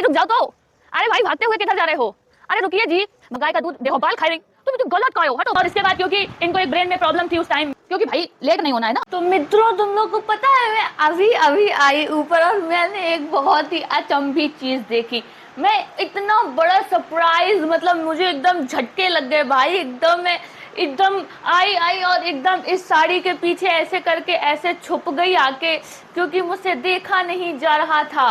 रुक जाओ तो। अरे भाई भागते हुए किधर जा रहे हो? अरे रुकिए जी, गाय का दूध देखो बाल खा रही, तुम गलत खाए हो, हटो। और इसके बाद क्योंकि इनको एक ब्रेन में प्रॉब्लम थी उस टाइम, क्योंकि भाई लेट नहीं होना है ना। तो मित्रों तुम लोग को पता है मैं अभी अभी आई ऊपर और मैंने एक बहुत ही अचंभी चीज देखी। मैं इतना बड़ा सरप्राइज, मतलब मुझे एकदम झटके लग गए भाई, एकदम मैं एकदम आई और एकदम इस साड़ी के पीछे ऐसे करके ऐसे छुप गई आके, क्योंकि मुझसे देखा नहीं जा रहा था।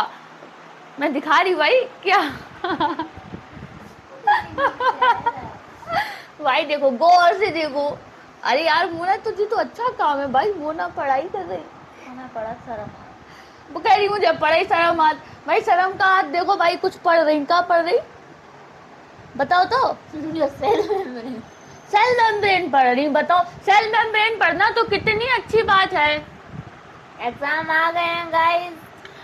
मैं दिखा रही भाई क्या भाई देखो गौर से देखो। अरे यार मोना तुझे तो अच्छा काम है भाई, मोना पढ़ाई कर रही, मोना पढ़ा शर्म, वो कह रही मुझे पढ़ाई शर्म आत। भाई शर्म का हाथ देखो भाई, कुछ पढ़ रही, क्या पढ़ रही बताओ तो सेल मेम्ब्रेन पढ़ रही, बताओ सेल मेम्ब्रेन पढ़ना तो कितनी अच्छी बात है। एग्जाम आ गए हैं गाइस,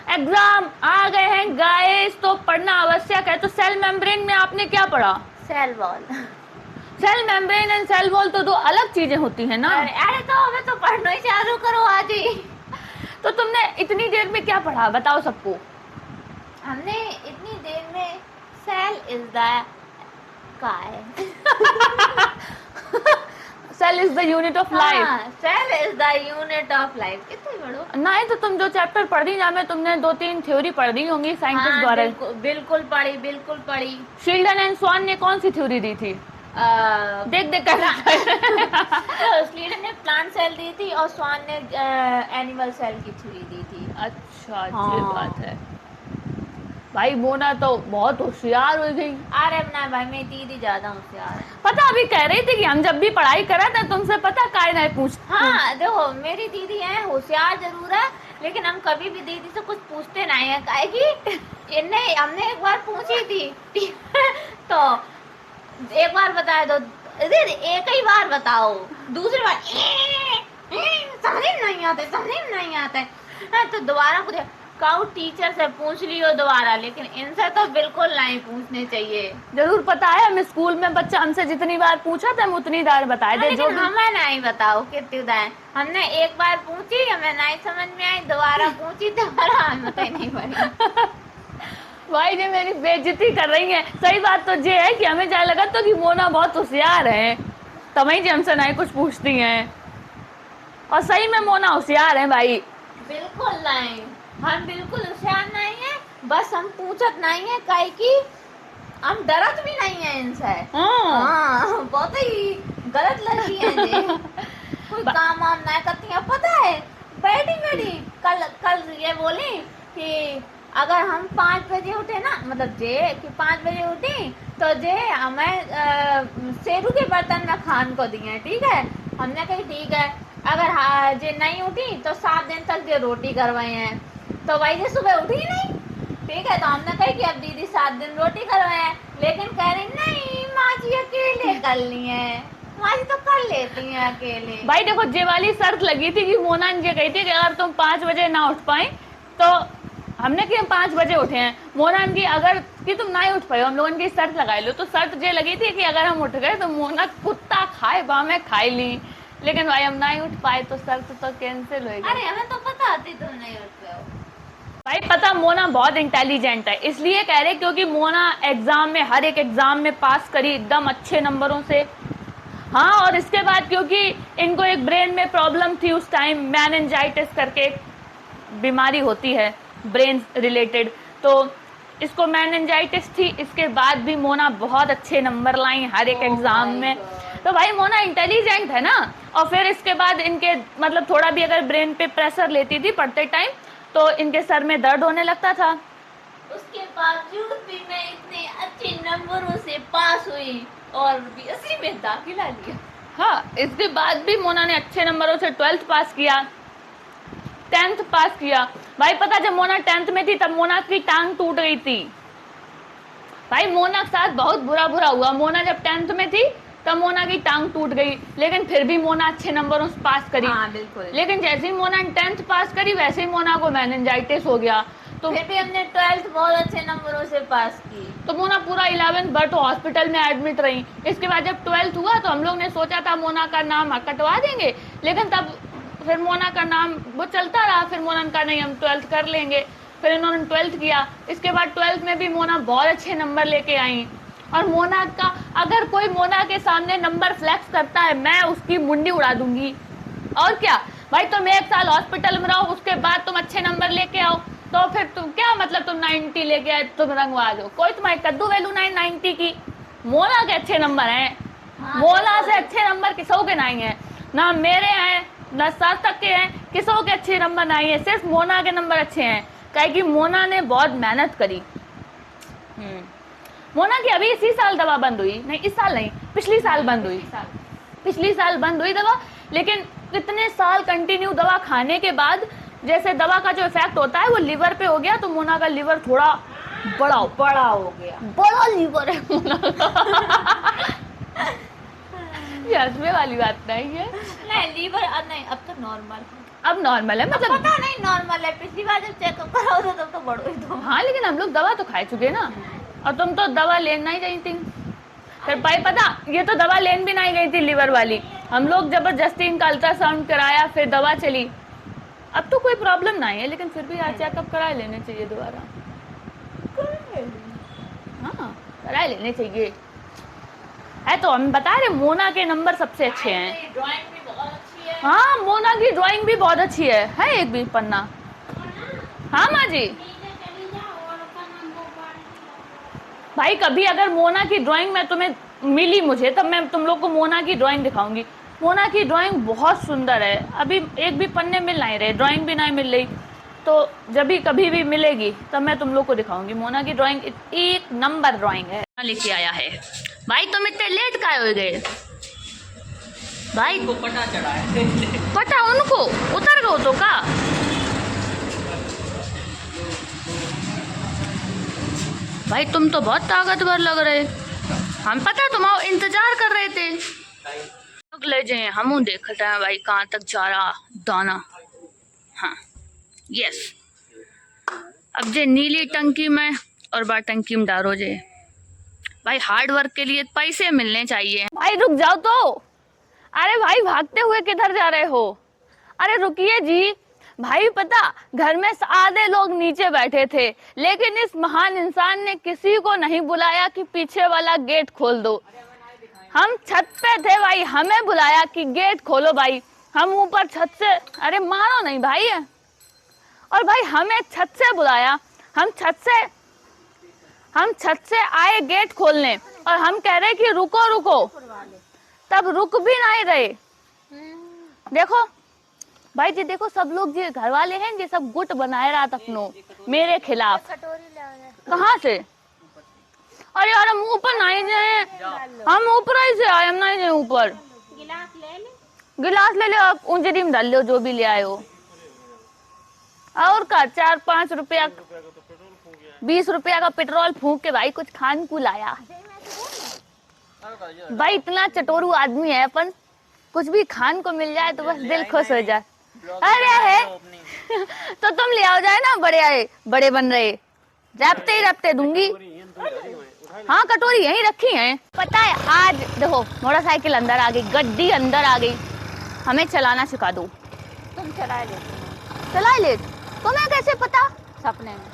एग्जाम आ गए हैं गाइस, तो पढ़ना आवश्यक है। तो सेल मेम्ब्रेन में आपने क्या पढ़ा? Cell wall. Cell membrane and cell wall तो दो अलग चीजें होती है ना। अरे तो हमें तो पढ़ना ही चालू करो आज ही। तो तुमने इतनी देर में क्या पढ़ा बताओ सबको? हमने इतनी देर में सेल इज द काय cell is the unit of life, cell is the unit of life. कितनी पढ़ो नहीं तो तुम जो चैप्टर पढ़ रही ना, तुमने 2-3 थ्योरी पढ़ दी होंगी साइंटिस्ट द्वारा। बिल्कुल पढ़ी, बिल्कुल पढ़ी। शील्डन एंड स्वान ने कौन सी थ्योरी दी थी? देख देख कर शील्डन ने प्लांट सेल दी थी और स्वान ने एनिमल सेल की थ्योरी दी थी। अच्छा अच्छी बात है भाई। मोना तो बहुत होशियार हो गई। अरे ना भाई मेरी दीदी ज्यादा होशियार है। पता अभी कह रही थी कि हम जब भी पढ़ाई करा था तुमसे पता काय नहीं पूछ। हाँ देखो मेरी दीदी है होशियार जरूर है, लेकिन हम कभी भी दीदी से कुछ पूछते नहीं है, काहे की इन्हें हमने एक बार पूछी थी तो एक बार बताए दो, एक ही बार बताओ, दूसरी बार समझ नहीं आते, समझ नहीं आते, तो दोबारा पूछे काउ टीचर से पूछ लियो दोबारा, लेकिन इनसे तो बिल्कुल नहीं पूछने चाहिए। जरूर पता है, हमें स्कूल में बच्चा हमसे जितनी बार पूछा था हम उतनी बार बताए दे। जो हमें नहीं बताओ कितनी बार हमने एक बार पूछी, हमें नहीं समझ में आई, दोबारा पूछी दोबारा हमें नहीं पड़ी भाई जी मेरी बेइज्जती कर रही है। सही बात तो ये है कि हमें क्या लगा तो कि मोना बहुत होशियार है, तभी जी हमसे नहीं कुछ पूछती हैं, और सही में मोना होशियार है भाई। बिल्कुल नहीं, हम बिल्कुल होशियार नहीं है, बस हम पूछत नहीं है काहे की हम डरत भी नहीं है इनसे। हाँ बहुत ही गलत लड़की है जी कोई काम वाम नहीं करती है। पता है बैठी बैठी कल ये बोली कि अगर हम 5 बजे उठे ना, मतलब जे कि 5 बजे उठी तो जे हमें शेरू के बर्तन में खान को दिए, ठीक है। हमने कही ठीक है, अगर जे नहीं उठी तो 7 दिन तक जे रोटी करवाए हैं, तो भाई जे सुबह उठी ही नहीं, ठीक है। तो हमने कही कि अब दीदी 7 दिन रोटी करवाए हैं, लेकिन कह रही नहीं माँ जी अकेले कर ली है, माँ जी तो कर लेती हैं अकेले। भाई देखो जे वाली शर्त लगी थी कि मोना ये कही थी कि अगर तुम 5 बजे ना उठ पाए तो हमने कि हम 5 बजे उठे हैं, मोना की अगर कि तुम ना उठ पाए, हम लोगों की शर्त लगाई लो, तो शर्त ये लगी थी कि अगर हम उठ गए तो मोना कुत्ता खाए बा में खाई ली, लेकिन भाई हम नहीं उठ पाए तो शर्त तो कैंसिल हो गई। अरे हमें तो पता थी तुम नहीं उठ पाओ भाई। पता मोना बहुत इंटेलिजेंट है, इसलिए कह रहे क्योंकि मोना एग्जाम में हर एक एग्जाम में पास करी एकदम अच्छे नंबरों से। हाँ और इसके बाद क्योंकि इनको एक ब्रेन में प्रॉब्लम थी उस टाइम, मेनिंजाइटिस करके एक बीमारी होती है ब्रेन रिलेटेड, तो इसको मेनिंजाइटिस थी, इसके बाद भी मोना बहुत अच्छे नंबर लाई हर एक एग्जाम में। तो भाई मोना इंटेलिजेंट है ना। और फिर इसके बाद इनके मतलब थोड़ा भी अगर ब्रेन पे प्रेशर लेती थी पढ़ते टाइम तो इनके सर में दर्द होने लगता था। उसके बावजूद भी मैं इतने अच्छे नंबरों से पास हुई और बीएससी में दाखिला लिया। हाँ इसके बाद भी मोना ने अच्छे नंबरों से 12th पास किया, 10th पास किया। भाई पता जब मोना 10th में थी तब मोना की टांग टूट गई थी। भाई मोना के साथ बहुत बुरा हुआ। मोना जब 10th में थी तब मोना की टांग टूट गई, लेकिन फिर भी मोना अच्छे नंबरों से पास करी। हाँ, बिल्कुल। लेकिन जैसे ही मोना 10th पास करी वैसे ही मोना को मेनिंजाइटिस हो गया, तो फिर भी हमने 12th बहुत अच्छे नंबरों से पास की, तो मोना पूरा 11th भर तो हॉस्पिटल में एडमिट रही। इसके बाद जब 12th हुआ तो हम लोग ने सोचा था मोना का नाम कटवा देंगे, लेकिन तब फिर मोना का नाम वो चलता रहा, फिर मोना का नहीं हम 12th कर लेंगे। फिर इन्होंने 12th किया, इसके बाद 12th में भी मोना बहुत अच्छे नंबर लेके आई। और मोना का अगर कोई मोना के सामने नंबर फ्लैक्स करता है मैं उसकी मुंडी उड़ा दूंगी। और क्या भाई, तुम 1 साल हॉस्पिटल में रहो, उसके बाद तुम अच्छे नंबर लेके आओ, तो फिर तुम क्या मतलब तुम 90 लेके आए तुम रंगवा दो, कोई तुम्हारी कद्दू वैल्यू नहीं 90 की। मोना के अच्छे नंबर हैं, मोना से अच्छे नंबर किसों के नहीं है, ना मेरे हैं ना सार्थक के हैं, किसों के अच्छे नंबर नहीं है, सिर्फ मोना के नंबर अच्छे हैं, क्योंकि मोना ने बहुत मेहनत करी। मोना की अभी इसी साल दवा बंद हुई, नहीं इस साल नहीं, पिछली साल बंद हुई, पिछली साल बंद हुई दवा। लेकिन इतने साल कंटिन्यू दवा खाने के बाद जैसे दवा का जो इफेक्ट होता है वो लिवर पे हो गया, तो मोना का लिवर थोड़ा बड़ा हो गया, बड़ा लिवर है मोना का। ये हंसने वाली बात नहीं है, नहीं लीवर नहीं, अब तो नॉर्मल, अब नॉर्मल है, मतलब पता नहीं नॉर्मल है, पिछली बार जब चेकअप कराओ तो तब तो बड़ो ही तो। हाँ लेकिन हम लोग दवा तो खा चुके ना, और तुम तो दवा लेना ही गई थी। फिर भाई पता, ये तो दवा लेन भी नहीं गई थी लिवर वाली, हम लोग जबरदस्ती इनका अल्ट्रासाउंड कराया, फिर दवा चली। अब तो कोई प्रॉब्लम नहीं है, लेकिन फिर भी आज चेकअप करा लेने चाहिए दोबारा। हाँ करा लेने चाहिए है, तो हम बता रहे मोना के नंबर सबसे अच्छे हैं, ड्राइंग भी बहुत अच्छी है। हाँ मोना की ड्राइंग भी बहुत अच्छी है एक भी पन्ना। हाँ माँ जी भाई, कभी अगर मोना की ड्राइंग में तुम्हें मिली मुझे, तब मैं तुम लोग को मोना की ड्राइंग दिखाऊंगी। मोना की ड्राइंग बहुत सुंदर है, अभी एक भी पन्ने मिल नहीं रहे, ड्राइंग भी नहीं मिल रही, तो जब भी कभी भी मिलेगी तब मैं तुम लोग को दिखाऊंगी। मोना की ड्राइंग एक नंबर ड्राइंग है, लेके आया है। भाई तुम इतने लेट काहे हो गए भाई? को पता चढ़ा है। पता उनको उतर गो तो का भाई, तुम तो बहुत ताकतवर लग रहे, हम पता तुम्हारा इंतजार कर रहे थे। ले जाए हम देखते हैं भाई कहाँ तक जा रहा दाना। हाँ यस, अब जे नीली टंकी में और बा टंकी में डालो जे भाई, हार्ड वर्क के लिए पैसे मिलने चाहिए। भाई रुक जाओ तो, अरे भाई भागते हुए किधर जा रहे हो? अरे रुकिए जी भाई, पता घर में आधे लोग नीचे बैठे थे, लेकिन इस महान इंसान ने किसी को नहीं बुलाया कि पीछे वाला गेट खोल दो। हम छत पे थे भाई, हमें बुलाया कि गेट खोलो भाई, हम ऊपर छत से, अरे मारो नहीं भाई, और भाई हमें छत से बुलाया, हम छत से आए गेट खोलने, और हम कह रहे कि रुको रुको, तब रुक भी नहीं रहे। देखो भाई जी, देखो सब लोग जो घर वाले हैं ये सब गुट बनाए रहा था अपनों मेरे खिलाफ। कहाँ से? अरे यार हम ऊपर नहीं गए, हम ऊपर ही से आए, हम नहीं गए ऊपर। गिलास ले लो आप, ऊंजरी में डाल लो जो भी ले आए हो, और का 4-5 रुपया 20 रुपया का पेट्रोल फूंक के भाई कुछ खान को लाया। भाई इतना चटोरू आदमी है अपन, कुछ भी खान को मिल जाए तो बस दिल खुश हो जाए। अरे है तो तुम ले आओ जाए ना, बड़े आए बड़े बन रहे, रपते दूंगी। हाँ कटोरी यहीं रखी है। पता है आज देखो मोटरसाइकिल अंदर आ गई, गड्डी अंदर आ गई, हमें चलाना सिखा दो। तुम चला ले, तुम्हें कैसे पता? सपने में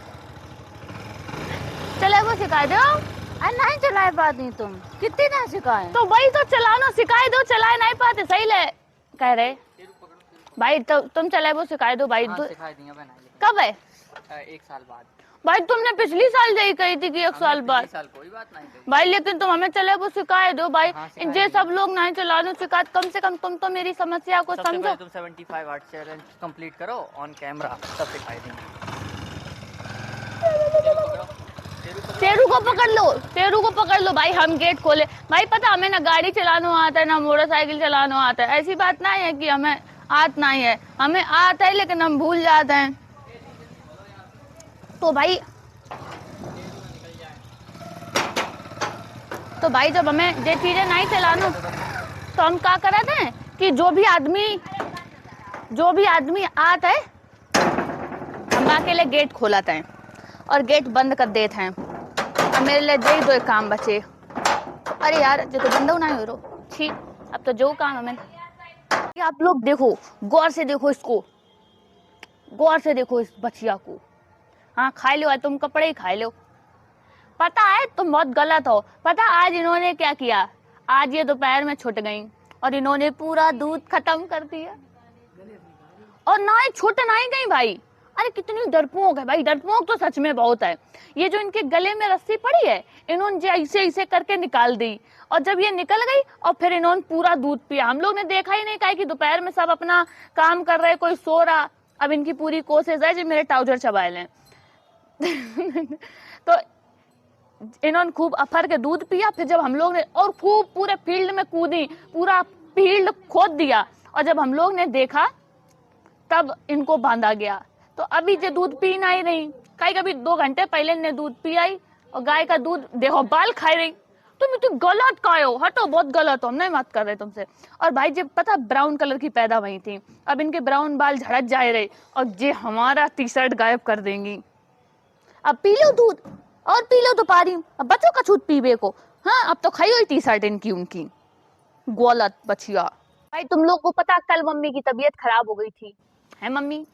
चले वो सिखा दो। अरे नहीं चलाए पाती तुम, कितनी ना सिखाए तो भाई तो चलाना सिखाए दो, चलाए नहीं पाते सही ले कह रहे भाई, तो तुम चले वो सिखाए दो भाई। सिखा दिया बनाइए। कब है? 1 साल बाद। भाई तुमने पिछली साल यही कही थी कि 1 साल बाद। साल कोई बात नहीं भाई लेकिन तुम हमें चले वो सिखाए दो भाई। हाँ, ये सब लोग नहीं चलाने सिखा, कम से कम तुम तो मेरी समस्या को समझो। तुम 75 आवर्स चैलेंज कंप्लीट करो ऑन कैमरा, तब सिखाई देंगे। तेरू को पकड़ लो भाई, हम गेट खोले। भाई पता हमें ना गाड़ी चलाना आता है ना मोटरसाइकिल चलाना आता है, ऐसी बात नहीं है कि हमें आता नहीं है, हमें आता है लेकिन हम भूल जाते हैं। तो भाई जब हमें ये चीजें नहीं चलाना तो हम क्या करते हैं कि जो भी आदमी आता है हम अकेले गेट खोलाते हैं और गेट बंद कर देते हैं। अब मेरे लिए यही 2 काम बचे। अरे यार जो तो बंद नहीं हो रहा, ठीक अब तो जो काम हमें। आप लोग देखो, गौर से देखो इसको, गौर से देखो इस बचिया को। हाँ खा लो, तुम कपड़े ही खा लो। पता है तुम बहुत गलत हो। पता आज इन्होंने क्या किया, आज ये दोपहर में छुट गई और इन्होंने पूरा दूध खत्म कर दिया। और ना ही छुट ना ही गई भाई, अरे कितनी डरपोक है भाई, डरपोक तो सच में बहुत है। ये जो इनके गले में रस्सी पड़ी है, इन्होंने ऐसे ऐसे करके निकाल दी, और जब ये निकल गई और फिर इन्होंने पूरा दूध पिया। हम लोग ने देखा ही नहीं, कहा कि दोपहर में सब अपना काम कर रहे, कोई सो रहा। अब इनकी पूरी कोशिश है जो मेरे ट्राउजर चबा लें। तो इन्होंने खूब अफर के दूध पिया। फिर जब हम लोग ने, और खूब पूरे फील्ड में कूदी, पूरा फील्ड खोद दिया, और जब हम लोग ने देखा तब इनको बांधा गया। तो अभी जो दूध पीना ही नहीं, कभी 2 घंटे पहले ने दूध पिया ही, और गाय का दूध देखो बाल खाई रही। तुम गलत खाए हो, हटो, बहुत गलत हो, हम नहीं बात कर रहे तुमसे। और भाई जब पता ब्राउन कलर की पैदा वही थी, अब इनके ब्राउन बाल झड़क जाए रहे, और ये हमारा टी शर्ट गायब कर देंगी। अब पी लो दूध, और पी लो तो पारी, अब बच्चों का छूट पीवे को। हाँ अब तो खाई हुई टी शर्ट इनकी उनकी, गलत बचिया। भाई तुम लोग को पता, कल मम्मी की तबीयत खराब हो गई थी, है मम्मी?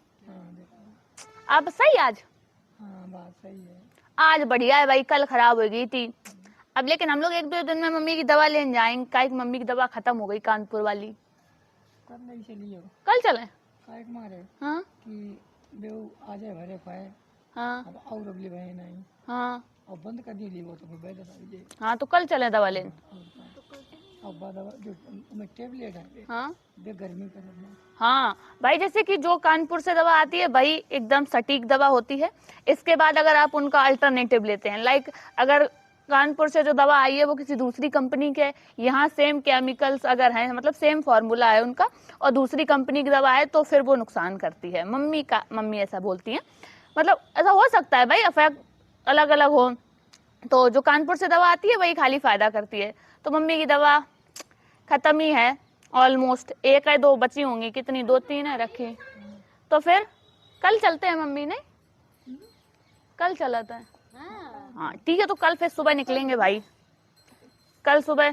अब सही आज? हाँ बात सही है। आज बढ़िया है भाई, कल खराब हो गई थी। अब लेकिन हम लोग 1-2 दिन में मम्मी की दवा लेने जाएंगे, काहे कि मम्मी की दवा खत्म हो गई कानपुर वाली। कब नहीं चली हो? कल चले? काहे मारे हाँ कि बेऊ आ जाए भरे पाए। हाँ अब और अगली बहन नहीं, हाँ और बंद कर दी वो तो बेद दे। हाँ, तो कल चले दवा लेने। अब दवा जो मैं टेबलेट है हाँ बे गर्मी कर रहा। हाँ भाई, जैसे कि जो कानपुर से दवा आती है भाई एकदम सटीक दवा होती है। इसके बाद अगर आप उनका अल्टरनेटिव लेते हैं, लाइक अगर कानपुर से जो दवा आई है वो किसी दूसरी कंपनी के, यहाँ सेम केमिकल्स अगर हैं, मतलब सेम फॉर्मूला है उनका, और दूसरी कंपनी की दवा है, तो फिर वो नुकसान करती है। मम्मी ऐसा बोलती हैं। मतलब ऐसा हो सकता है भाई, इफेक्ट अलग अलग हो। तो जो कानपुर से दवा आती है वही खाली फायदा करती है। तो मम्मी की दवा खत्म ही है ऑलमोस्ट, 1 या 2 बची होंगी, कितनी 2-3 है रखी। तो फिर कल चलते हैं मम्मी, ने कल चलाता है। हाँ ठीक है, तो कल फिर सुबह निकलेंगे भाई। कल सुबह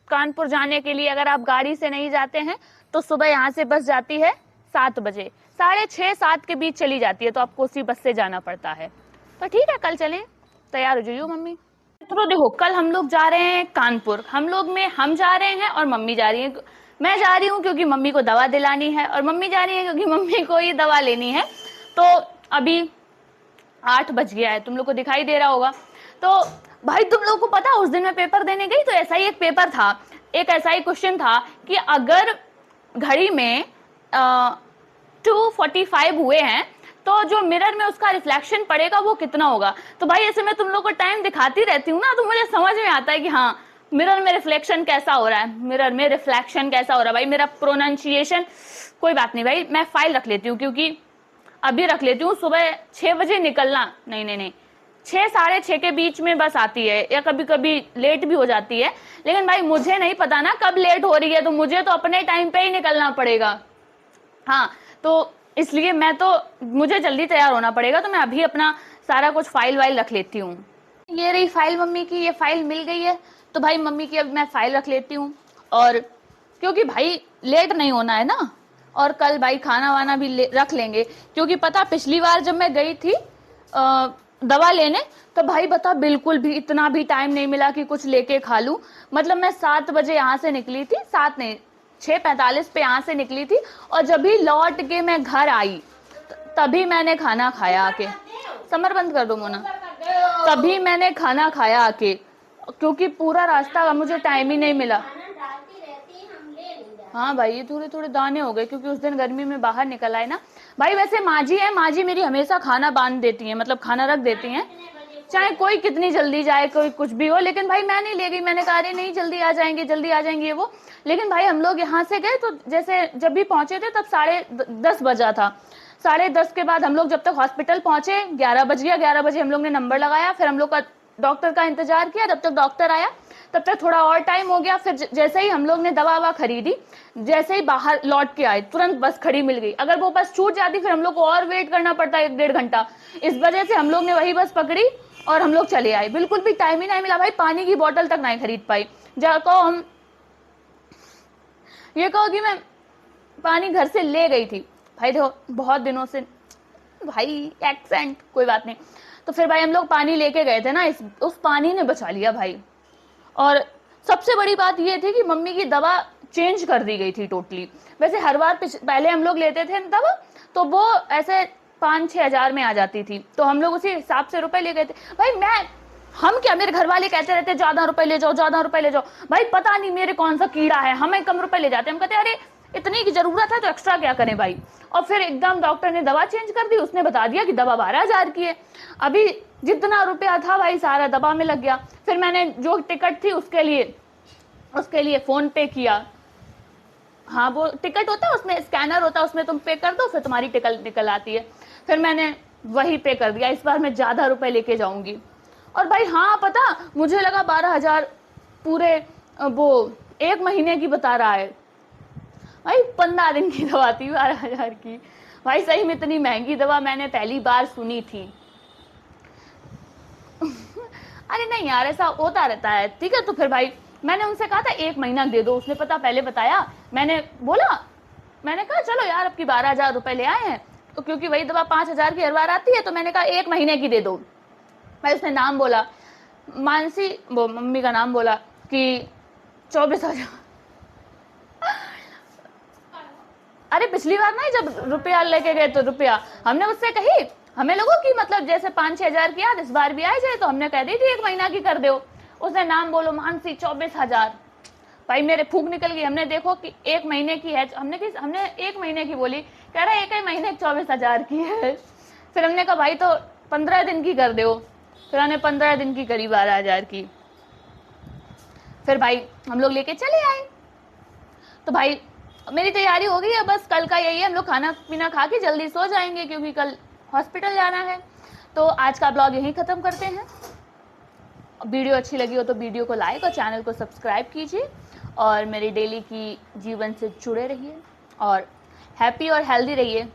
कानपुर जाने के लिए अगर आप गाड़ी से नहीं जाते हैं तो सुबह यहाँ से बस जाती है 7 बजे, 6:30-7 के बीच चली जाती है, तो आपको उसी बस से जाना पड़ता है। तो ठीक है कल चलें, तैयार हो जाइयो मम्मी। तो देखो कल हम लोग जा रहे हैं कानपुर, हम लोग में हम जा रहे हैं और मम्मी जा रही है। मैं जा रही हूँ क्योंकि मम्मी को दवा दिलानी है, और मम्मी जा रही है क्योंकि मम्मी को ही दवा लेनी है। तो अभी 8 बज गया है, तुम लोग को दिखाई दे रहा होगा। तो भाई तुम लोग को पता, उस दिन मैं पेपर देने गई तो ऐसा ही एक पेपर था, एक ऐसा ही क्वेश्चन था कि अगर घड़ी में 2:45 हुए हैं तो जो मिरर में उसका रिफ्लेक्शन पड़ेगा वो कितना होगा। तो भाई ऐसे मैं तुम लोग को टाइम दिखाती रहती हूँ ना, तो मुझे समझ में आता है कि हाँ मिरर में रिफ्लेक्शन कैसा हो रहा है, मिरर में रिफ्लेक्शन कैसा हो रहा है। भाई मेरा प्रोनाउंसिएशन, कोई बात नहीं भाई, मैं फाइल रख लेती हूँ, क्योंकि अभी रख लेती हूँ। सुबह 6 बजे निकलना, नहीं 6-6:30 के बीच में बस आती है, या कभी कभी लेट भी हो जाती है। लेकिन भाई मुझे नहीं पता ना कब लेट हो रही है, तो मुझे तो अपने टाइम पे ही निकलना पड़ेगा। हाँ तो इसलिए मुझे जल्दी तैयार होना पड़ेगा, तो मैं अभी अपना सारा कुछ फाइल वाइल रख लेती हूँ। ये रही फाइल मम्मी की, ये फाइल मिल गई है, तो भाई मम्मी की अब मैं फाइल रख लेती हूँ। और क्योंकि भाई लेट नहीं होना है ना, और कल भाई खाना वाना भी रख लेंगे, क्योंकि पता पिछली बार जब मैं गई थी दवा लेने, तो भाई बता बिल्कुल भी इतना भी टाइम नहीं मिला कि कुछ लेके खा लूं। मतलब मैं 7 बजे यहाँ से निकली थी, 6:45 पे यहाँ से निकली थी, और जब भी लौट के मैं घर आई तभी मैंने खाना खाया आके। समर बंद कर दो मोना। तभी मैंने खाना खाया आके, क्योंकि पूरा रास्ता मुझे टाइम ही नहीं मिला। हाँ भाई ये थोड़े थोड़े दाने हो गए, क्योंकि उस दिन गर्मी में बाहर निकल आए ना भाई। वैसे माँ जी मेरी हमेशा खाना बांध देती हैं, मतलब खाना रख देती हैं, चाहे कोई कितनी जल्दी जाए, कोई कुछ भी हो। लेकिन भाई मैं नहीं ले गई, मैंने कहा अरे नहीं जल्दी आ जाएंगे वो। लेकिन भाई हम लोग यहाँ से गए तो जैसे जब भी पहुंचे थे तब 10:30 बजा था। 10:30 के बाद हम लोग जब तक हॉस्पिटल पहुंचे 11 बज गया। 11 बजे हम लोग ने नंबर लगाया, फिर हम लोग का डॉक्टर का इंतजार किया। जब तक डॉक्टर आया तब तक थोड़ा और टाइम हो गया। फिर जैसे ही हम लोग ने दवा खरीदी, जैसे ही बाहर लौट के आए तुरंत बस खड़ी मिल गई। अगर वो बस छूट जाती फिर हम लोग को और वेट करना पड़ता 1-1.5 घंटा। इस वजह से हम लोग ने वही बस पकड़ी और हम लोग चले आए। बिल्कुल भी टाइम ही नहीं मिला भाई, पानी की बोतल तक नहीं खरीद पाई। ये कहो कि मैं पानी घर से ले गई थी। भाई देखो बहुत दिनों से भाई एक्सेंट, कोई बात नहीं। तो फिर भाई हम लोग पानी लेके गए थे ना, उस पानी ने बचा लिया भाई। और सबसे बड़ी बात ये थी कि मम्मी की दवा चेंज कर दी गई थी टोटली। वैसे हर बार पहले हम लोग लेते थे दवा तो वो ऐसे 5-6 हजार में आ जाती थी, तो हम लोग उसी हिसाब से रुपए ले गए थे भाई। हम क्या, मेरे घर वाले कहते रहते ज्यादा रुपए ले जाओ, ज्यादा रुपए ले जाओ। भाई पता नहीं मेरे कौन सा कीड़ा है, हमें कम रुपए ले जाते हैं। हम कहते अरे इतनी की जरूरत है तो एक्स्ट्रा क्या करें भाई। और फिर एकदम डॉक्टर ने दवा चेंज कर दी, उसने बता दिया कि दवा 12,000 की है। अभी जितना रुपया था भाई सारा दवा में लग गया। फिर मैंने जो टिकट थी उसके लिए फोन पे किया। हाँ वो टिकट होता है, उसमें स्कैनर होता है, उसमें तुम पे कर दो फिर तुम्हारी टिकट निकल आती है। फिर मैंने वही पे कर दिया, इस बार मैं ज्यादा रुपए लेके जाऊंगी। और भाई हाँ पता, मुझे लगा 12,000 पूरे वो 1 महीने की बता रहा है भाई। 15 दिन की दवा थी 12,000 की। भाई सही में इतनी महंगी दवा मैंने पहली बार सुनी थी। अरे नहीं यार ऐसा होता रहता है, ठीक है। तो फिर भाई मैंने उनसे कहा था 1 महीना दे दो, उसने पहले बताया। मैंने कहा चलो यार अब की 12,000 रुपए ले आए हैं, तो क्योंकि वही दवा 5,000 की हर बार आती है, तो मैंने कहा 1 महीने की दे दो। भाई उसने नाम बोला, मानसी, वो मम्मी का नाम बोला कि 24,000। अरे पिछली बार नहीं जब रुपया लेके गए तो रुपया हमने उससे कही, हमें लोगों की मतलब जैसे 5-6 हजार की याद इस बार भी आए जाए, तो हमने कह दी थी 1 महीना की कर दो। उसने नाम बोलो मानसी 24,000। भाई मेरे फूंक निकल गई। हमने देखो कि 1 महीने की है, हमने 1 महीने की बोली, कह रहा 1 महीने 24,000 की है। फिर हमने कहा भाई तो 15 दिन की कर दो। फिर हमने 15 दिन की करी 12,000 की। फिर भाई हम लोग लेके चले आए। तो भाई मेरी तैयारी हो गई है, बस कल का यही है, हम लोग खाना पीना खा के जल्दी सो जाएंगे क्योंकि कल हॉस्पिटल जाना है। तो आज का ब्लॉग यहीं खत्म करते हैं। वीडियो अच्छी लगी हो तो वीडियो को लाइक और चैनल को सब्सक्राइब कीजिए और मेरी डेली की जीवन से जुड़े रहिए और हैप्पी और हेल्दी रहिए।